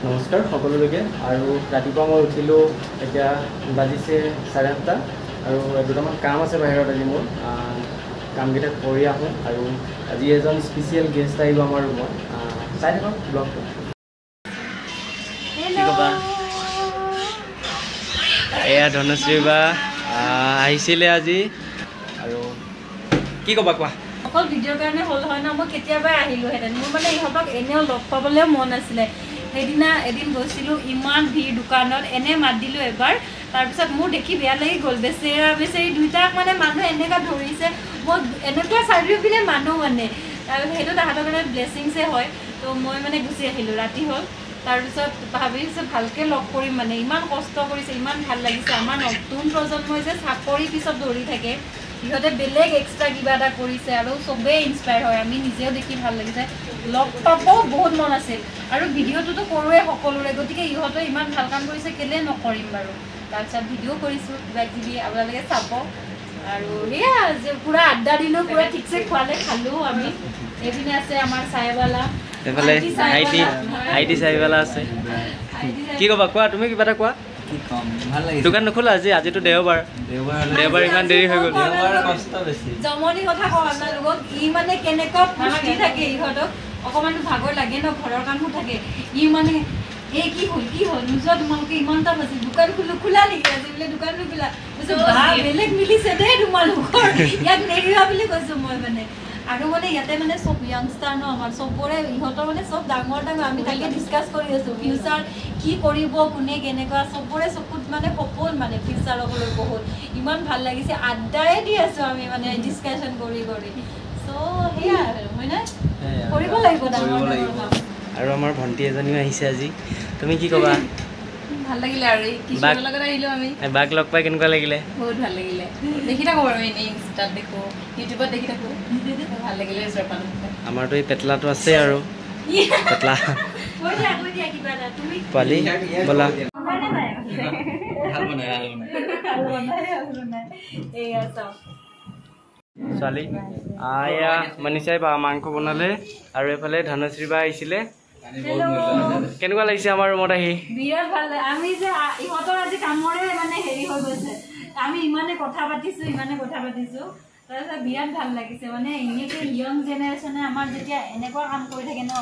নমস্কাৰ সকলোলৈকে আৰু ৰাতিপুৱা মই উঠিলোঁ এতিয়া বাজিছে 8:30 আৰু দুটামান কাম আছে বাহিৰত আজি মোৰ কামকেইটা কৰি আহোঁ আৰু আজি এজন স্পেচিয়েল গেষ্ট আহিব আমাৰ ৰুমত চাই থাকক ব্লগটো কি ক'বা এয়া ধনশ্ৰী বা আহিছিলে আজি আৰু কি ক'বা কোৱা অকল ভিডিঅ'ৰ কাৰণে হ'ল হয় ন মই কেতিয়াবাই আহিলোঁহেঁতেন মোৰ মানে ইহঁতক এনেও লগ পাবলৈও মন আছিলে সেইদিনা এদিন গৈছিলোঁ ইমান ভিৰ দোকানত এনে মাত দিলোঁ এবাৰ তাৰপিছত মোৰ দেখি বেয়া লাগি গ'ল বেচেৰি দুইটাক মানে মানুহ এনেকুৱা ধৰিছে মই এনেকুৱা চাৰিও পিনে মানুহ মানে তাৰপিছত সেইটো তাহাঁতৰ কাৰণে ব্লেছিংছে হয় তো মই মানে গুচি আহিলোঁ ৰাতি হ'ল তাৰপিছত ভাবিছোঁ ভালকৈ লগ কৰিম মানে ইমান কষ্ট কৰিছে ইমান ভাল লাগিছে আমাৰ নতুন প্ৰজন্মই যে চাকৰি পিছত দৌৰি থাকে ইহঁতে বেলেগ এক্সট্ৰা কিবা এটা কৰিছে আৰু চবেই ইনস্পায়াৰ হয় আমি নিজেও দেখি ভাল লাগিছে লগ পাবও বহুত মন আছিল আৰু ভিডিঅ'টোতো কৰোঁৱে সকলোৰে গতিকে ইহঁতে ইমান ভাল কাম কৰিছে কেলে নকৰিম বাৰু তাৰপিছত ভিডিঅ' কৰিছোঁ কিবা কিবি আপোনালোকে চাব আৰু সেয়া যে পুৰা আড্ডা দিলোঁ পুৰা ঠিকছে খোৱালে খালোঁ আমি এইপিনে আছে আমাৰ চাইৱালা এইফালে আইটি চাইৱালা আছে কি ক'বা কোৱা তুমি কিবা এটা কোৱা দোকান নোখোলা আজিতো দেওবাৰ ইমান দেৰি হৈ গ'ল জমনি কথা কওঁ আপোনালোকক ই মানে কেনেকুৱা ফুৰ্তি থাকে ইহঁতক অকণমানটো ভাগৰ লাগে ন ঘৰৰ কামো থাকে ই মানে এই কি হ'ল নোযোৱা তোমালোকে ইমানটা বাজি দোকান খোলা নেকি আজি বোলে দোকান নোখোলা বেলেগ মিলিছে দেই তোমালোকৰ ইয়াক নেৰিবা বুলি কৈছোঁ মই মানে আৰু মানে ইয়াতে মানে চব য়াংষ্টাৰ ন আমাৰ চবৰে ইহঁতৰ মানে চব ডাঙৰ আমি তাকে ডিছকাছ কৰি আছোঁ ফিউচাৰ কি কৰিব কোনে কেনেকুৱা চবৰে চকুত মানে সপোন মানে ফিউচাৰক লৈ বহুত ইমান ভাল লাগিছে আড্ডাৰে দি আছোঁ আমি মানে ডিছকাশ্যন কৰি চ' সেয়া আৰু হয়নে কৰিব লাগিব আৰু আমাৰ ভণ্টি এজনীও আহিছে আজি তুমি কি ক'বা ভাল লাগিলে আৰু কিশোৰৰ লগত আহিলোঁ আমি বাক লগ পাই কেনেকুৱা লাগিলে বহুত ভাল লাগিলে দেখি থাকোঁ বাৰু এনেই ইনষ্টাত দেখোঁ ইউটিউবত দেখি থাকোঁ ভাল লাগিলে আমাৰতো এই পেটলাটো আছে আৰু পেটলা পোৱালি ব'লা ছোৱালী এয়া মনীষাই মাংস বনালে আৰু এইফালে ধনশ্ৰী বা আহিছিলে কেনেকুৱা লাগিছে আমাৰ ৰুমত আহি বিৰাট ভাল লাগে আমি যে ইহঁতৰ আজি কামৰে মানে হেৰি হৈ গৈছে আমি ইমানে কথা পাতিছোঁ তাৰপিছত বিৰাট ভাল লাগিছে মানে এনেকৈ য়ং জেনেৰেশ্যনে আমাৰ যেতিয়া এনেকুৱা কাম কৰি থাকে ন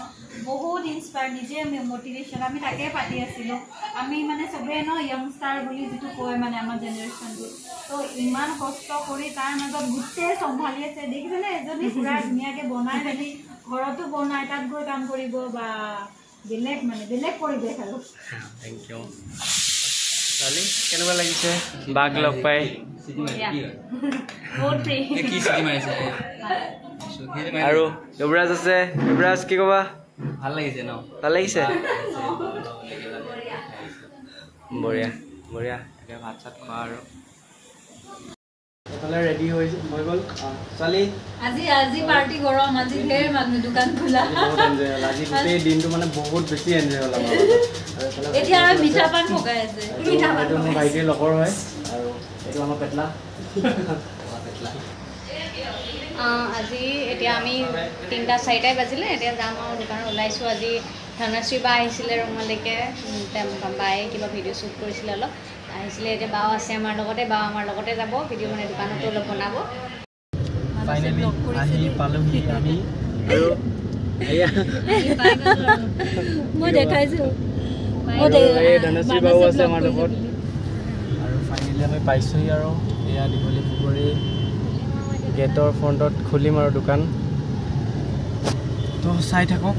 বহুত ইনস্পায়াৰ নিজে মটিভেশ্যন আমি তাকে পাতি আছিলোঁ আমি মানে চবেই ন য়ংষ্টাৰ বুলি যিটো কয় মানে আমাৰ জেনেৰেশ্যনটো তো ইমান কষ্ট কৰি তাৰ মাজত গোটেই চম্ভালি আছে দেখিছেনে এজনী পুৰা ধুনীয়াকৈ বনাই মেলি ঘৰতো বনাই তাত গৈ কাম কৰিব বা বেলেগ পৰিৱেশ আৰু থেংক ইউ ছোৱালী কেনেকুৱা লাগিছে বাক লগ পাই আৰু যুৱৰাজ আছে যুৱৰাজ কি ক'বা ভাল লাগিছে ন ভাল লাগিছে বঢ়িয়া এতিয়া ভাত চাত খোৱা আৰু এইফালে ৰেডি হৈ গ'ল ছোৱালী আজি পাৰ্টি গৰম আজি ঢেৰ মানুহ দোকান খোলা আজি গোটেই দিনটো মানে বহুত বেছি এনজয় হ'ল আমাৰ এতিয়া আমি মিঠা পান ভগাই আছে এইটো মোৰ ভাইটিৰ লগৰ হয় আৰু এইটো আমাৰ পেটলা আজি এতিয়া আমি 3-4টাই বাজিলে এতিয়া যাম আৰু দোকানত ওলাইছোঁ আজি ধনশ্ৰী বা আহিছিলে ৰুমলৈকে বায়ে কিবা ভিডিঅ' শ্বুট কৰিছিলে অলপ আহিছিলে এতিয়া বাও আছে আমাৰ লগতে বাও আমাৰ লগতে যাব ভিডিঅ' মানে দোকানতো অলপ বনাব ফাইনেলি আহি পালোহি আমি আৰু মই দেখাইছোঁ ধনশ্ৰী বাও আছে আমাৰ লগত আৰু ফাইনেলি আমি পাইছোঁহি আৰু এয়া দীঘলী পুখুৰী গেটৰ ফ্ৰণ্টত খুলিম আৰু দোকান তো চাই থাকক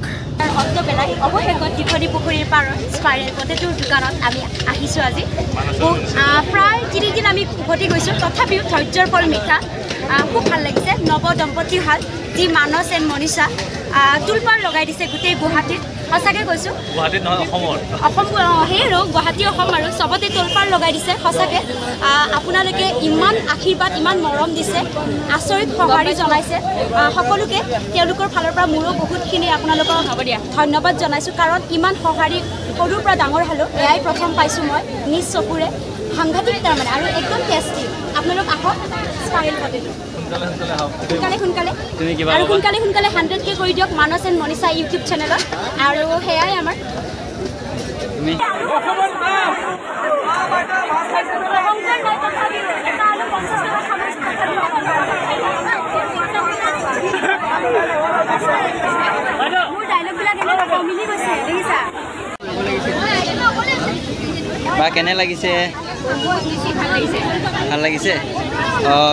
পেলাই অৱশেষত দীঘলী পুখুৰীৰ পাৰৰ স্পাইৰেল পটেটোৰ দোকানত আমি আহিছোঁ আজি প্ৰায় 3 দিন আমি উভতি গৈছোঁ তথাপিও ধৈৰ্যৰ ফল মিঠা খুব ভাল লাগিছে নৱ দম্পতীৰ হাল যি মানস এণ্ড মনীষা তুলপাৰ লগাই দিছে গোটেই গুৱাহাটীত সঁচাকৈ কৈছোঁ গুৱাহাটীত নহয় অসম সেই আৰু গুৱাহাটী অসম আৰু চবতে তুলপাৰ লগাই দিছে সঁচাকৈ আপোনালোকে ইমান আশীৰ্বাদ ইমান মৰম দিছে আচৰিত সঁহাৰি জনাইছে সকলোকে তেওঁলোকৰ ফালৰ পৰা মোৰো বহুতখিনি আপোনালোকক ধন্যবাদ জনাইছোঁ কাৰণ ইমান সঁহাৰি সৰুৰ পৰা ডাঙৰ হ'লোঁ এয়াই প্ৰথম পাইছোঁ মই নিজ চকুৰে সাংঘাতিক তাৰমানে আৰু একদম টেষ্টি আপোনালোক আহক স্পাইৰেল পটেটো সোনকালে 100K কৰি দিয়ক মানস এণ্ড মনীষা ইউটিউব চেনেলত আৰু সেয়াই আমাৰ তুমি বা কেনে লাগিছে ভাল লাগিছে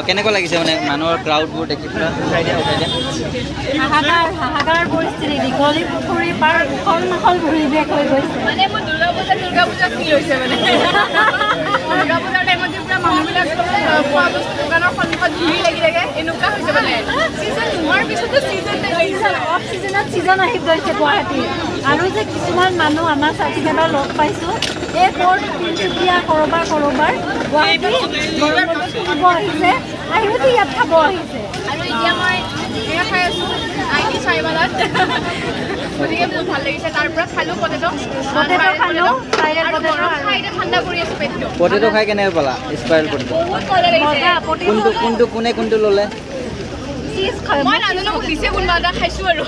কেনেকুৱা লাগিছে মানে মানুহৰ ক্ৰাউডবোৰ দেখি পেলাই উঠাই দিয়া হাহাকাৰ পৰিস্থিতি দীঘলী পুখুৰী পাৰ উখল মাখল পৰিৱেশ হৈ গৈছে মানে মোৰ দুৰ্গা পূজা ফিল হৈছে মানে দুৰ্গা পূজাৰ টাইমত পুৰা মানুহবিলাক খোৱা বস্তু দোকানৰ সন্মুখত ভিৰ লাগি থাকে এনেকুৱা হৈছে মানে ছিজন নোহোৱাৰ পিছতো অফ ছিজনত ছিজন আহি গৈছে গুৱাহাটী আৰু যে কিছুমান মানুহ আমাৰ চাৰ্টিফিকেটৰ লগ পাইছোঁ এই ক'ত তিনিচুকীয়া ক'ৰবাৰ গুৱাহাটী ফুৰিব আহিছে আহিওতো ইয়াত খাব আহিছে আৰু এতিয়া মই এয়া খাই আছোঁ IT চাইবালাত গতিকে বহুত ভাল লাগিছে তাৰ পৰা খালোঁ পটেটো খালোঁ ঠাণ্ডা কৰি আছোঁ পেটটো পটেটো খাই কেনেকৈ পালা স্পাইৰেল পটেটো বহুত মজা লাগিছে কোনটো ল'লে মই নাজানো মোক দিছে কোনোবা এটা খাইছোঁ আৰু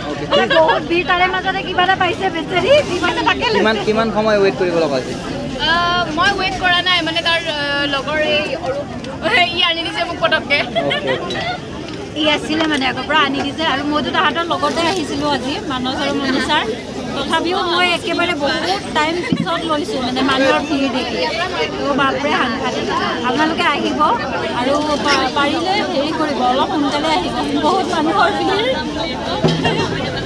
বহুত ভিৰ তাৰে মাজতে কিবা এটা পাইছে বেচেৰি তাকে কিমান সময় ৱেইট কৰিব লগা হৈছে মই ৱেইট কৰা নাই মানে তাৰ লগৰ এই ই আনি দিছে মোক পটককৈ ই আছিলে মানে আগৰ পৰা আনি দিছে আৰু মইতো তাহাঁতৰ লগতে আহিছিলোঁ আজি মানস আৰু মনীষাৰ তথাপিও মই একেবাৰে বহুত টাইম পিছত লৈছোঁ মানে মানুহৰ ভিৰ দেখি ত' বাপৰে সাংঘাতিক আপোনালোকে আহিব আৰু পাৰিলে হেৰি কৰিব অলপ সোনকালে আহিব বহুত মানুহৰ ভিৰ